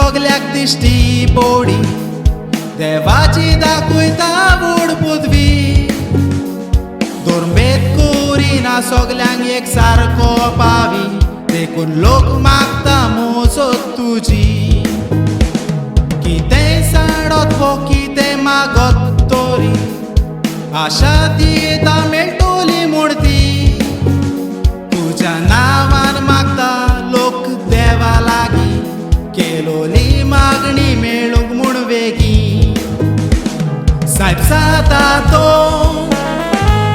सोगल्याक दिश्टी पोडी देवाची दाखयता व्हड पदवी दोरमेद कोरिना सोगल्यांक एक सारको पावी देखून लोक मागता मोजत तुजी कितें साडत हो कितें मागत तोरी आशा दिता मेळटली म्हूण ती तुज्या नांवान मागता लोक देवा लागीं केलोली मागणी मेळूंक म्हूण वेगी सायब जाता तो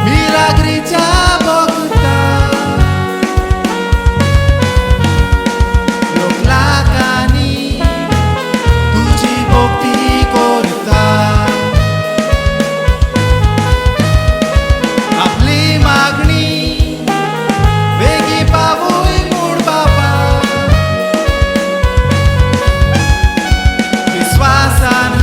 मिलाग्रीच्या भोगता लोक लागांनी तुजी भोगती करता आपली मागणी वेगी पावूय म्हूण बाबा विश्वासान